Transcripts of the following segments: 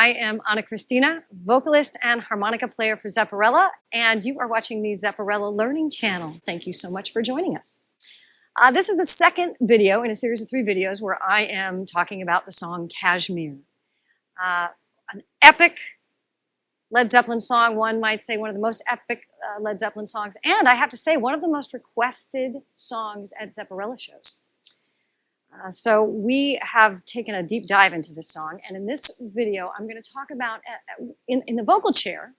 I am Kristina, vocalist and harmonica player for Zepparella, and you are watching the Zepparella Learning Channel. Thank you so much for joining us. This is the second video in a series of 3 videos where I am talking about the song Kashmir. An epic Led Zeppelin song, one might say one of the most epic Led Zeppelin songs, and I have to say one of the most requested songs at Zepparella shows. So we have taken a deep dive into this song, and in this video I'm going to talk about, in the vocal chair,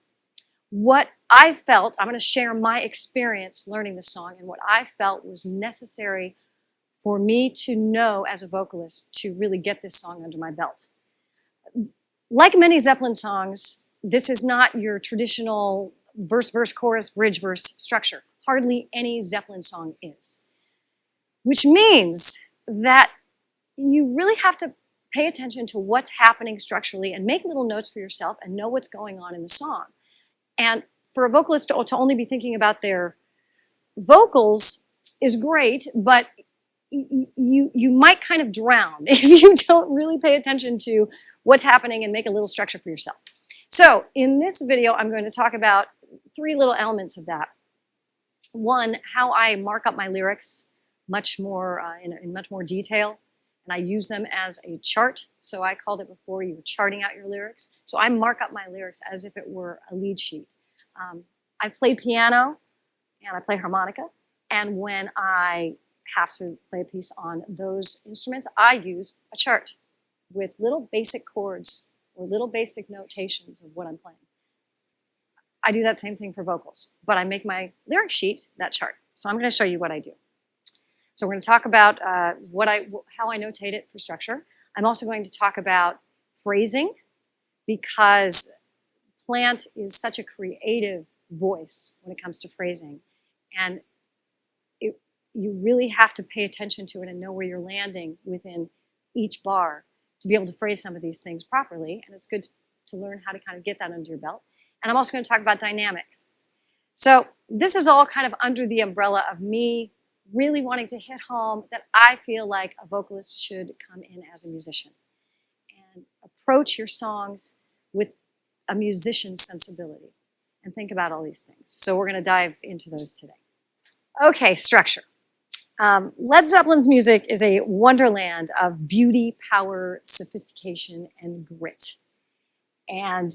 what I felt. I'm going to share my experience learning the song and what I felt was necessary for me to know as a vocalist to really get this song under my belt. Like many Zeppelin songs, this is not your traditional verse, chorus, bridge, verse structure. Hardly any Zeppelin song is. Which means that you really have to pay attention to what's happening structurally and make little notes for yourself and know what's going on in the song. And for a vocalist to only be thinking about their vocals is great, but you might kind of drown if you don't really pay attention to what's happening and make a little structure for yourself. So in this video, I'm going to talk about 3 little elements of that. One, how I mark up my lyrics much more in much more detail, and I use them as a chart. So I called it before, you were charting out your lyrics. So I mark up my lyrics as if it were a lead sheet. I've played piano and I play harmonica, and when I have to play a piece on those instruments, I use a chart with little basic chords or little basic notations of what I'm playing. I do that same thing for vocals, but I make my lyric sheet that chart. So I'm going to show you what I do. So we're going to talk about how I notate it for structure. I'm also going to talk about phrasing, because Plant is such a creative voice when it comes to phrasing, and you really have to pay attention to it and know where you're landing within each bar to be able to phrase some of these things properly, and it's good to learn how to kind of get that under your belt. And I'm also going to talk about dynamics. So this is all kind of under the umbrella of me really wanting to hit home that I feel like a vocalist should come in as a musician and approach your songs with a musician's sensibility and think about all these things. So we're going to dive into those today. Okay, structure. Led Zeppelin's music is a wonderland of beauty, power, sophistication, and grit. And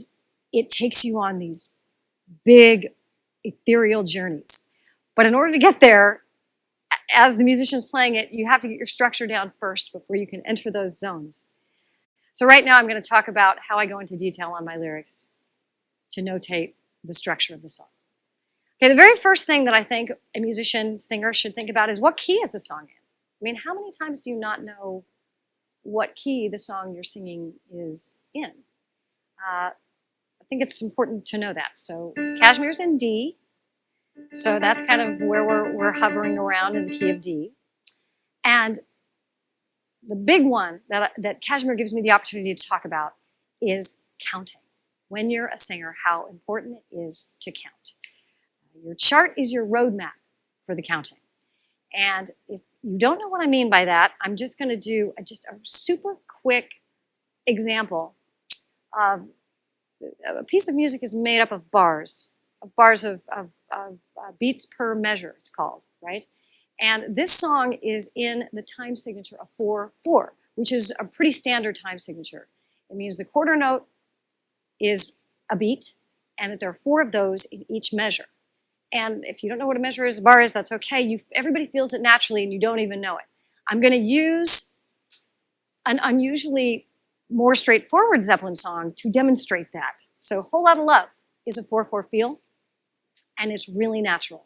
it takes you on these big, ethereal journeys. But in order to get there, as the musician's playing it, you have to get your structure down first before you can enter those zones. So right now I'm going to talk about how I go into detail on my lyrics to notate the structure of the song. Okay, the very first thing that I think a musician, singer should think about is what key is the song in? I mean, how many times do you not know what key the song you're singing is in? I think it's important to know that. So Kashmir's in D, so that's kind of where we're hovering around in the key of D. And the big one that Kashmir gives me the opportunity to talk about is counting. When you're a singer, how important it is to count. Your chart is your roadmap for the counting. And if you don't know what I mean by that, I'm just going to do a super quick example of a piece of music is made up of bars of beats per measure, it's called, right? And this song is in the time signature of 4/4, which is a pretty standard time signature. It means the quarter note is a beat, and that there are 4 of those in each measure. And if you don't know what a bar is, that's okay. Everybody feels it naturally, and you don't even know it. I'm going to use an unusually more straightforward Zeppelin song to demonstrate that. So Whole Lotta Love is a 4/4 feel, and it's really natural.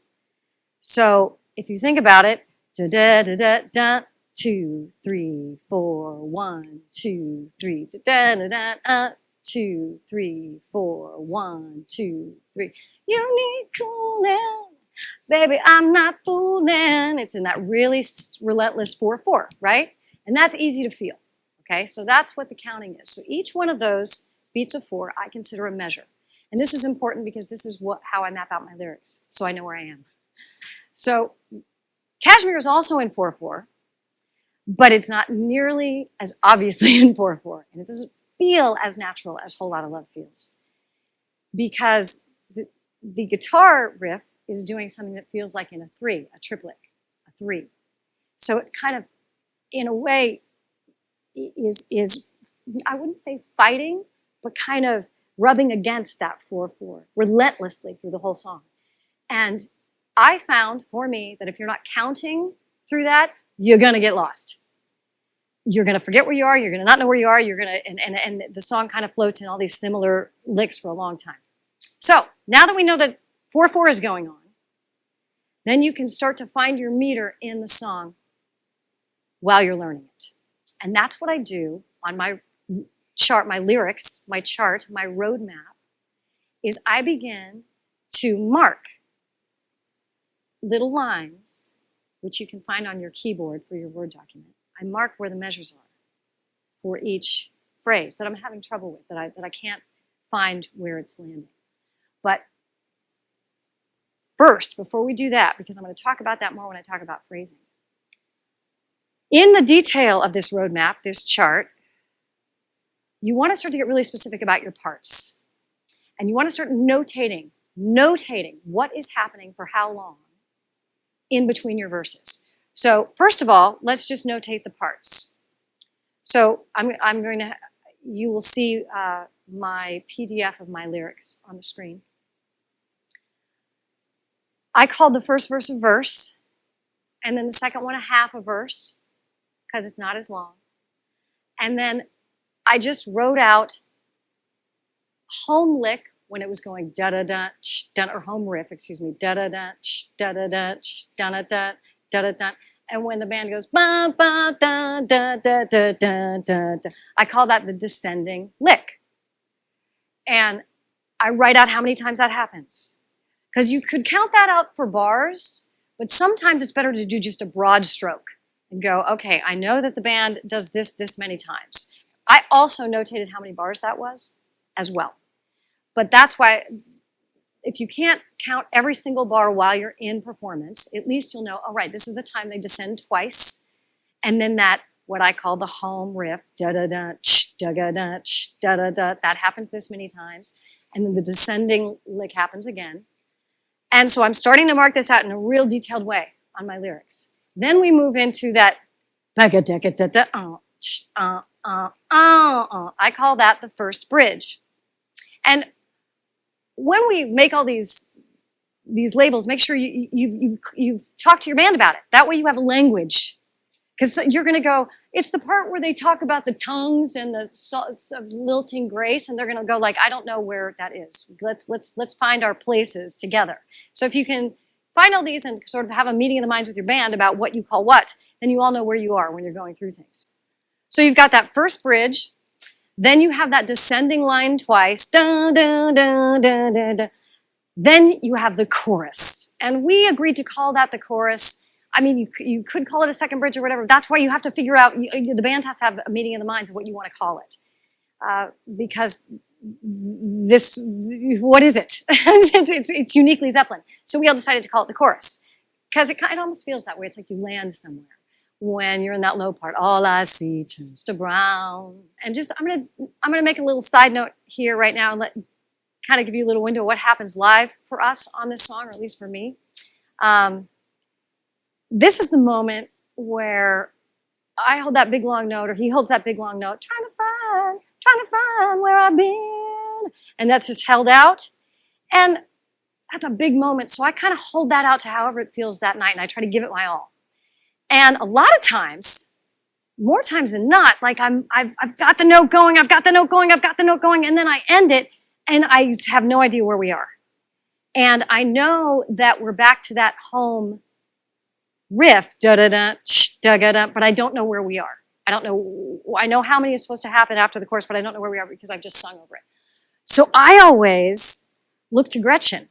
So if you think about it, da da da da da, 2, 3, 4, 1, 2, 3, da da da da, 2, 3, 4, 1, 2, 3. You need cooling, baby, I'm not fooling. It's in that really relentless 4/4, right? And that's easy to feel. Okay, so that's what the counting is. So each one of those beats of 4 I consider a measure. And this is important because this is how I map out my lyrics, so I know where I am. So Kashmir is also in 4/4, but it's not nearly as obviously in 4/4. And it doesn't feel as natural as Whole Lotta Love feels. Because the guitar riff is doing something that feels like in a three, a triplet, a three. So it kind of, in a way, is I wouldn't say fighting, but kind of rubbing against that 4/4 relentlessly through the whole song. And I found for me that if you're not counting through that, you're going to get lost. You're going to forget where you are. You're going to not know where you are. You're going to, and the song kind of floats in all these similar licks for a long time. So now that we know that 4/4 is going on, then you can start to find your meter in the song while you're learning it. And that's what I do on my chart, my lyrics, my chart, my roadmap, is I begin to mark little lines, which you can find on your keyboard for your Word document. I mark where the measures are for each phrase that I'm having trouble with, that I can't find where it's landing. But first, before we do that, because I'm going to talk about that more when I talk about phrasing, in the detail of this roadmap, this chart, you want to start to get really specific about your parts. And you want to start notating what is happening for how long in between your verses. So first of all, let's just notate the parts. So I'm going to, you will see my PDF of my lyrics on the screen. I called the first verse a verse, and then the second one a half a verse, because it's not as long. And then I just wrote out home lick when it was going da-da-da, or home riff, excuse me, da-da-da, da-da-da, da-da-da, da-da-da. And when the band goes ba ba da da da da da da, I call that the descending lick. And I write out how many times that happens. Because you could count that out for bars, but sometimes it's better to do just a broad stroke and go, okay, I know that the band does this many times. I also notated how many bars that was as well. But that's why, if you can't count every single bar while you're in performance, at least you'll know, all right, this is the time they descend twice. And then that, what I call the home riff, da-da-da, da-da-da, da-da-da, that happens this many times. And then the descending lick happens again. And so I'm starting to mark this out in a real detailed way on my lyrics. Then we move into that, I call that the first bridge. And when we make all these labels, make sure you've talked to your band about it. That way you have a language. Because you're going to go, it's the part where they talk about the tongues and the lilting grace, and they're going to go like, I don't know where that is. Let's find our places together. So if you can find all these and sort of have a meeting of the minds with your band about what you call what, then you all know where you are when you're going through things. So you've got that first bridge, then you have that descending line twice, da, da, da, da, da, da. Then you have the chorus. And we agreed to call that the chorus. I mean, you could call it a second bridge or whatever. That's why you have to figure out, the band has to have a meeting in the minds of what you want to call it. Because this, what is it? it's uniquely Zeppelin. So we all decided to call it the chorus. Because it almost feels that way. It's like you land somewhere when you're in that low part. All I see turns to brown. And just, I'm gonna make a little side note here right now and kind of give you a little window of what happens live for us on this song, or at least for me. This is the moment where I hold that big long note, or he holds that big long note, trying to find where I've been. And that's just held out. And that's a big moment. So I kind of hold that out to however it feels that night, and I try to give it my all. And a lot of times, more times than not, like I've got the note going, I've got the note going, and then I end it, and I have no idea where we are. And I know that we're back to that home riff, da-da-da, da-da-da, but I don't know where we are. I don't know, I know how many is supposed to happen after the chorus, but I don't know where we are because I've just sung over it. So I always look to Gretchen,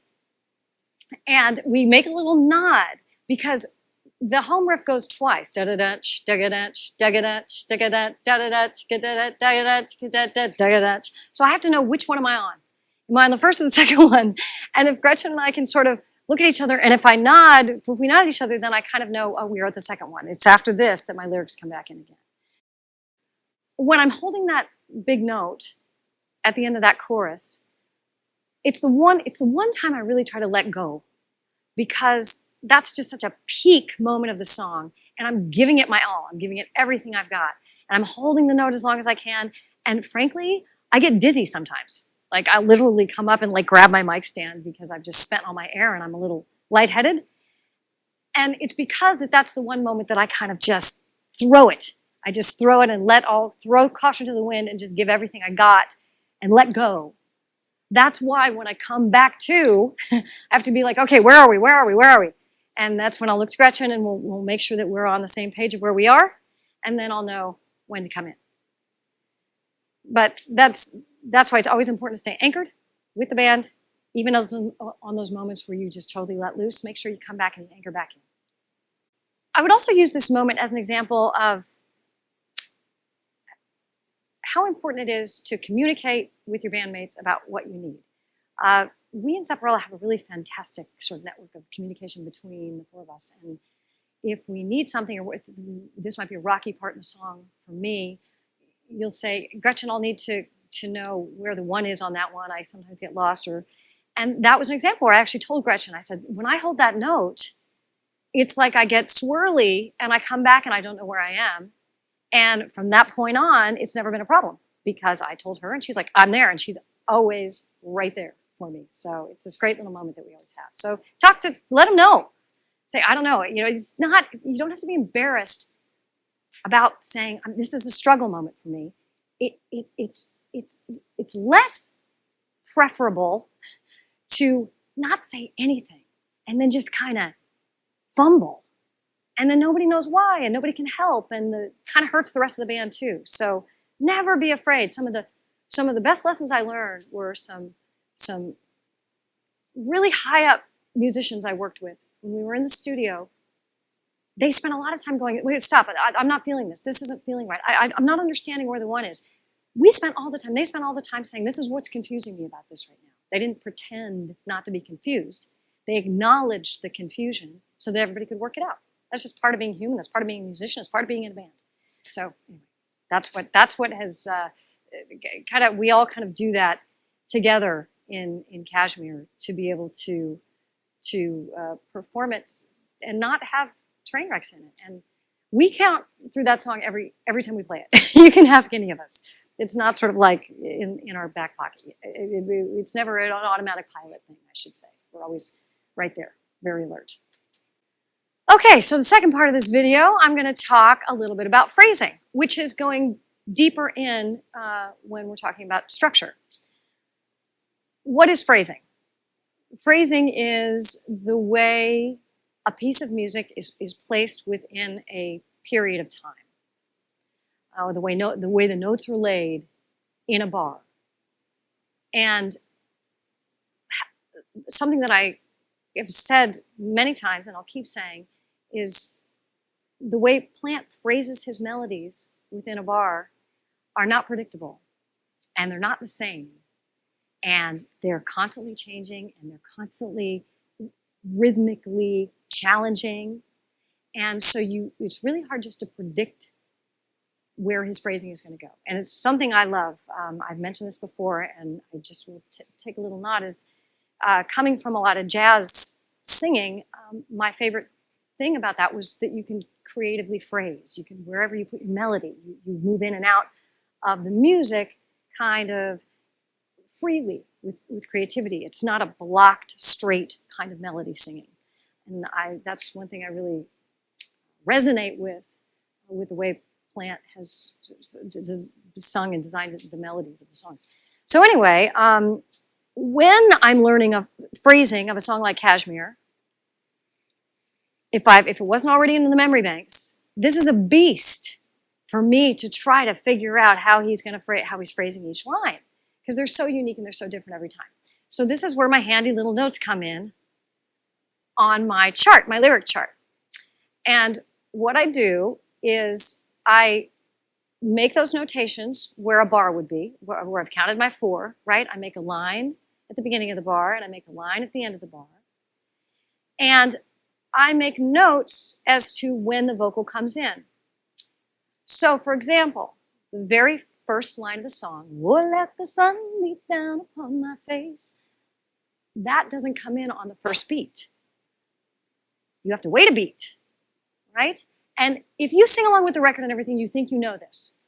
and we make a little nod because the home riff goes twice, da-da-da, da-da-da, da-da-da, da-da-da, da-da-da, da-da-da, da-da-da, da-da-da. So I have to know which one am I on. Am I on the first or the second one? And if Gretchen and I can sort of look at each other, and if we nod at each other, then I kind of know, oh, we are at the second one. It's after this that my lyrics come back in again. When I'm holding that big note at the end of that chorus, it's the one time I really try to let go, because that's just such a peak moment of the song, and I'm giving it my all. I'm giving it everything I've got, and I'm holding the note as long as I can. And frankly, I get dizzy sometimes. Like, I literally come up and like grab my mic stand because I've just spent all my air and I'm a little lightheaded. And it's because that's the one moment that I kind of just throw it. I just throw it and throw caution to the wind and just give everything I got and let go. That's why when I come back to, I have to be like, okay, where are we? Where are we? Where are we? And that's when I'll look to Gretchen and we'll make sure that we're on the same page of where we are. And then I'll know when to come in. But that's why it's always important to stay anchored with the band, even on those moments where you just totally let loose. Make sure you come back and anchor back in. I would also use this moment as an example of how important it is to communicate with your bandmates about what you need. We in Zepparella have a really fantastic sort of network of communication between the four of us. And if we need something, or if this might be a rocky part in a song for me, you'll say, Gretchen, I'll need to know where the one is on that one. I sometimes get lost. And that was an example where I actually told Gretchen, I said, when I hold that note, it's like I get swirly and I come back and I don't know where I am. And from that point on, it's never been a problem because I told her and she's like, I'm there. And she's always right there for me. So it's this great little moment that we always have. So let them know. Say, I don't know. You don't have to be embarrassed about saying, this is a struggle moment for me. It's less preferable to not say anything and then just kind of fumble. And then nobody knows why, and nobody can help, and it kind of hurts the rest of the band too. So never be afraid. Some of the best lessons I learned were some really high up musicians I worked with when we were in the studio. They spent a lot of time going, wait, stop, I'm not feeling this. This isn't feeling right. I'm not understanding where the one is. They spent all the time saying, this is what's confusing me about this right now. They didn't pretend not to be confused. They acknowledged the confusion so that everybody could work it out. That's just part of being human. That's part of being a musician. It's part of being in a band. So anyway, that's what has we all kind of do that together in Kashmir to be able to perform it and not have train wrecks in it. And we count through that song every time we play it. You can ask any of us. It's not sort of like in our back pocket. It's never an automatic pilot thing, I should say. We're always right there, very alert. Okay, so the second part of this video, I'm going to talk a little bit about phrasing, which is going deeper in when we're talking about structure. What is phrasing? Phrasing is the way a piece of music is placed within a period of time. The way the notes are laid in a bar. And something that I have said many times, and I'll keep saying, is the way Plant phrases his melodies within a bar are not predictable, and they're not the same, and they're constantly changing, and they're constantly rhythmically challenging, and so it's really hard just to predict where his phrasing is going to go. And it's something I love. I've mentioned this before, and I just will take a little nod, is coming from a lot of jazz singing, my favorite thing about that was that you can creatively phrase. You can, wherever you put your melody, you move in and out of the music kind of freely with creativity. It's not a blocked, straight kind of melody singing. And that's one thing I really resonate with the way Plant has sung and designed the melodies of the songs. So anyway, when I'm learning a phrasing of a song like Kashmir, if it wasn't already in the memory banks, this is a beast for me to try to figure out how he's phrasing each line, because they're so unique and they're so different every time. So this is where my handy little notes come in on my chart, my lyric chart. And what I do is I make those notations where a bar would be, where I've counted my 4, right? I make a line at the beginning of the bar and I make a line at the end of the bar. And I make notes as to when the vocal comes in. So for example, the very first line of the song, "Oh, let the sun beat down upon my face," that doesn't come in on the first beat. You have to wait a beat, right? And if you sing along with the record and everything, you think you know this.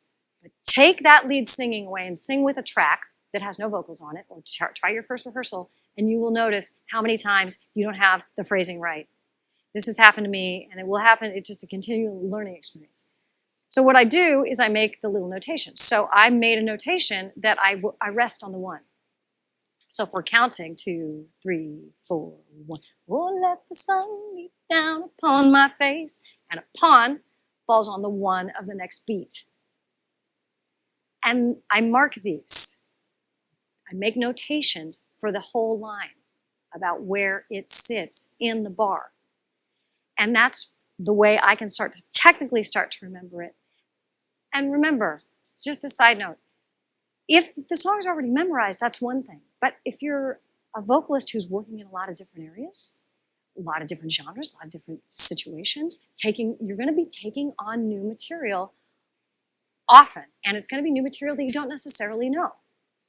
But take that lead singing away and sing with a track that has no vocals on it, or try your first rehearsal, and you will notice how many times you don't have the phrasing right. This has happened to me, and it will happen. It's just a continual learning experience. So what I do is I make the little notations. So I made a notation that I rest on the one. So if we're counting 2, 3, 4, 1. Oh, let the sun beat down upon my face. And upon falls on the one of the next beat. And I mark these. I make notations for the whole line about where it sits in the bar. And that's the way I can technically start to remember it. And remember, just a side note, if the song's already memorized, that's one thing. But if you're a vocalist who's working in a lot of different areas, a lot of different genres, a lot of different situations, you're going to be taking on new material often. And it's going to be new material that you don't necessarily know.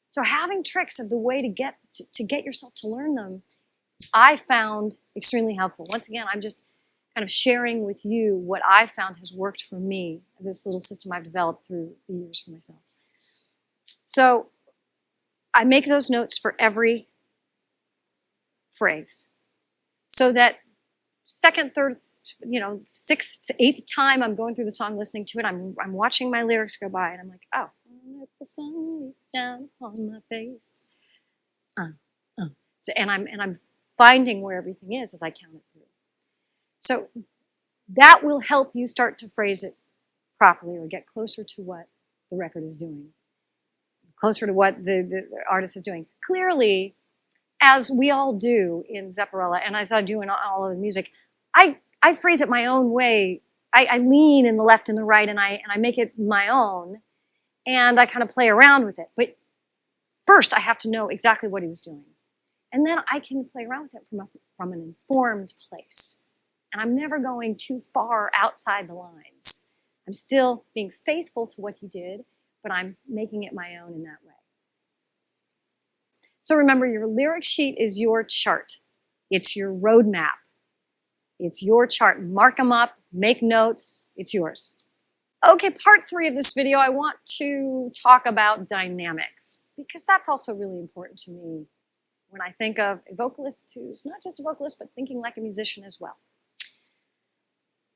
So having tricks of the way to get yourself to learn them, I found extremely helpful. Once again, I'm just kind of sharing with you what I found has worked for me, this little system I've developed through the years for myself. So I make those notes for every phrase so that second, third, sixth, eighth time I'm going through the song, listening to it, I'm watching my lyrics go by, and I'm like, oh, let the sun beat down upon my face. And I'm finding where everything is as I count it through. So that will help you start to phrase it properly or get closer to what the record is doing, closer to what the artist is doing. Clearly, as we all do in Zepparella, and as I do in all of the music, I phrase it my own way. I lean in the left and the right, and I make it my own, and I kind of play around with it. But first, I have to know exactly what he was doing. And then I can play around with it from an informed place. And I'm never going too far outside the lines. I'm still being faithful to what he did, but I'm making it my own in that way. So remember, your lyric sheet is your chart. It's your roadmap. It's your chart. Mark them up, make notes, it's yours. Okay, part 3 of this video, I want to talk about dynamics, because that's also really important to me when I think of a vocalist who's not just a vocalist, but thinking like a musician as well.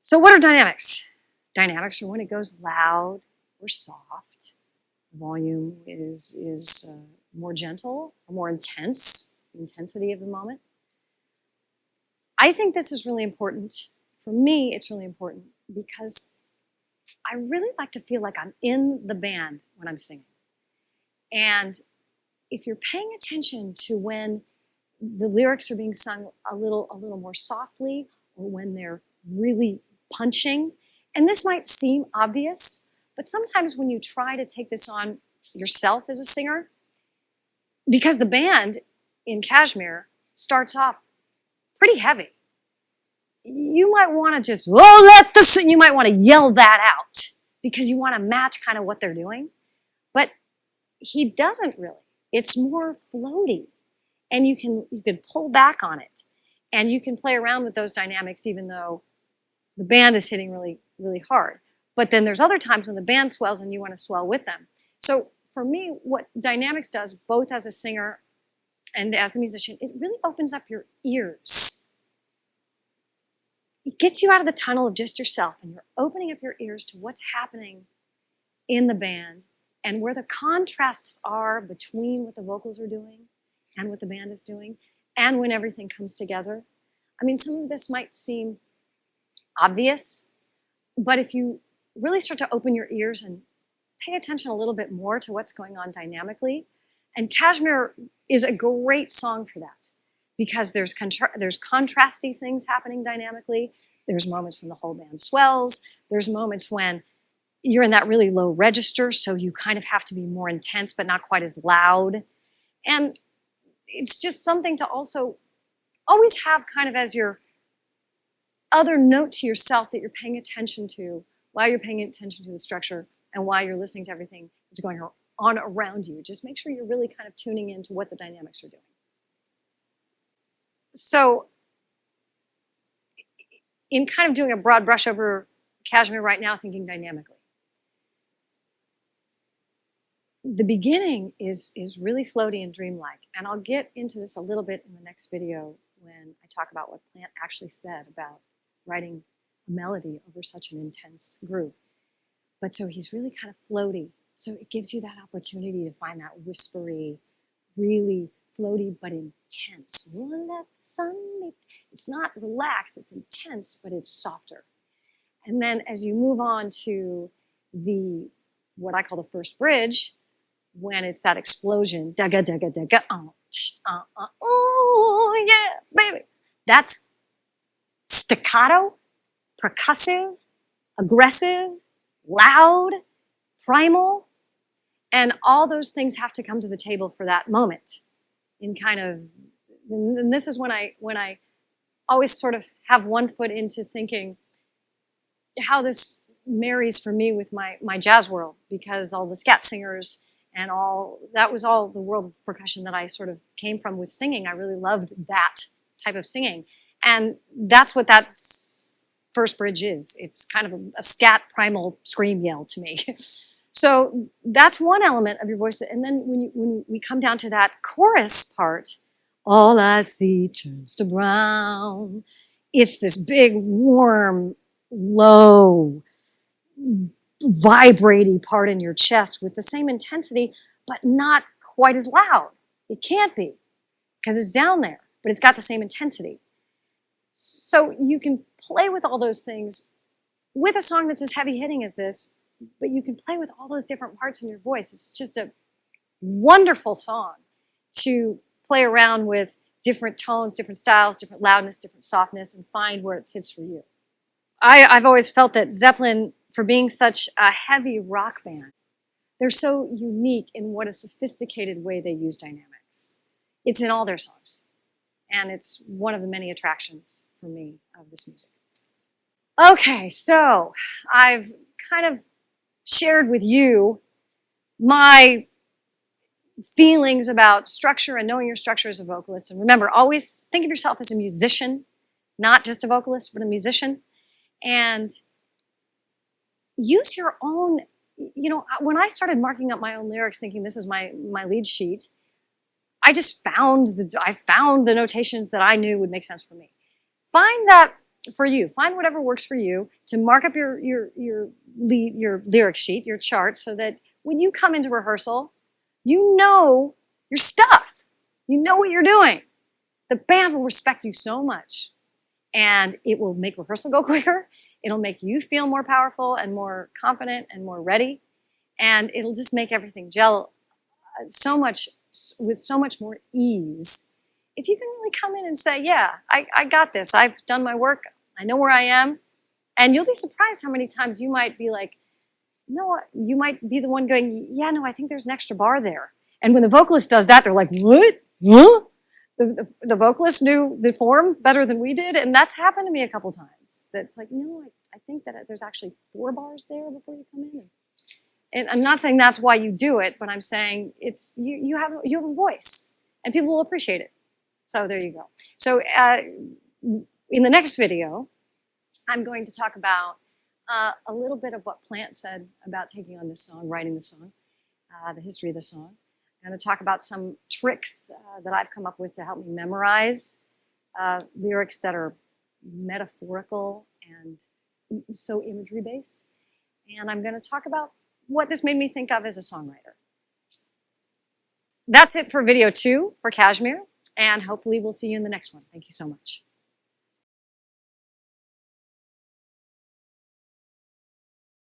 So what are dynamics? Dynamics are when it goes loud or soft. Volume is more gentle or more intense, the intensity of the moment. I think this is really important. For me, it's really important because I really like to feel like I'm in the band when I'm singing. And if you're paying attention to when the lyrics are being sung a little more softly, or when they're really punching, and this might seem obvious, but sometimes when you try to take this on yourself as a singer, because the band in Kashmir starts off pretty heavy, you might want to just, you might want to yell that out because you want to match kind of what they're doing. But he doesn't really. It's more floaty, and you can pull back on it, and you can play around with those dynamics even though the band is hitting really, really hard. But then there's other times when the band swells and you want to swell with them. So for me, what dynamics does, both as a singer and as a musician, it really opens up your ears. It gets you out of the tunnel of just yourself, and you're opening up your ears to what's happening in the band and where the contrasts are between what the vocals are doing and what the band is doing, and when everything comes together. I mean, some of this might seem obvious, but if you really start to open your ears and pay attention a little bit more to what's going on dynamically, and Kashmir is a great song for that, because there's contrasty things happening dynamically. There's moments when the whole band swells. There's moments when you're in that really low register, so you kind of have to be more intense, but not quite as loud. And it's just something to also always have kind of as your other note to yourself that you're paying attention to while you're paying attention to the structure and while you're listening to everything that's going on around you. Just make sure you're really kind of tuning into what the dynamics are doing. So in kind of doing a broad brush over Kashmir right now, thinking dynamically, the beginning is really floaty and dreamlike. And I'll get into this a little bit in the next video when I talk about what Plant actually said about writing a melody over such an intense groove. But so he's really kind of floaty. So it gives you that opportunity to find that whispery, really floaty but intense. It's not relaxed, it's intense, but it's softer. And then as you move on to what I call the first bridge, when it's that explosion, dagga, dagga, dagga, oh yeah, baby. That's staccato, percussive, aggressive, loud, primal, and all those things have to come to the table for that moment. And this is when I always sort of have one foot into thinking how this marries for me with my jazz world, because all the scat singers and that was all the world of percussion that I sort of came from with singing. I really loved that type of singing. And that's what that first bridge is. It's kind of a scat primal scream yell to me. So that's one element of your voice. And then when we come down to that chorus part, all I see turns to brown. It's this big, warm, low, vibrating part in your chest with the same intensity, but not quite as loud. It can't be, because it's down there, but it's got the same intensity. So you can play with all those things with a song that's as heavy hitting as this, but you can play with all those different parts in your voice. It's just a wonderful song to play around with different tones, different styles, different loudness, different softness, and find where it sits for you. I've always felt that Zeppelin, for being such a heavy rock band, they're so unique in what a sophisticated way they use dynamics. It's in all their songs. And it's one of the many attractions for me of this music. Okay, so I've kind of shared with you my feelings about structure and knowing your structure as a vocalist. And remember, always think of yourself as a musician, not just a vocalist, but a musician. And use your own, when I started marking up my own lyrics thinking this is my lead sheet, I just found the notations that I knew would make sense for me. Find that for you. Find whatever works for you to mark up your lyric sheet, your chart, so that when you come into rehearsal, you know your stuff. You know what you're doing. The band will respect you so much, and it will make rehearsal go quicker. It'll make you feel more powerful and more confident and more ready, and it'll just make everything gel with so much more ease. If you can really come in and say, yeah, I got this. I've done my work. I know where I am. And you'll be surprised how many times you might be like, no, you might be the one going, yeah, no, I think there's an extra bar there. And when the vocalist does that, they're like, what? Huh? The vocalist knew the form better than we did. And that's happened to me a couple times. That's like, no, I think that there's actually 4 bars there before you come in. And I'm not saying that's why you do it, but I'm saying it's you have a voice, and people will appreciate it. So there you go. So in the next video, I'm going to talk about a little bit of what Plant said about taking on this song, writing the song, the history of the song. I'm going to talk about some tricks that I've come up with to help me memorize lyrics that are metaphorical and so imagery-based. And I'm going to talk about what this made me think of as a songwriter. That's it for video 2 for Kashmir, and hopefully we'll see you in the next one. Thank you so much.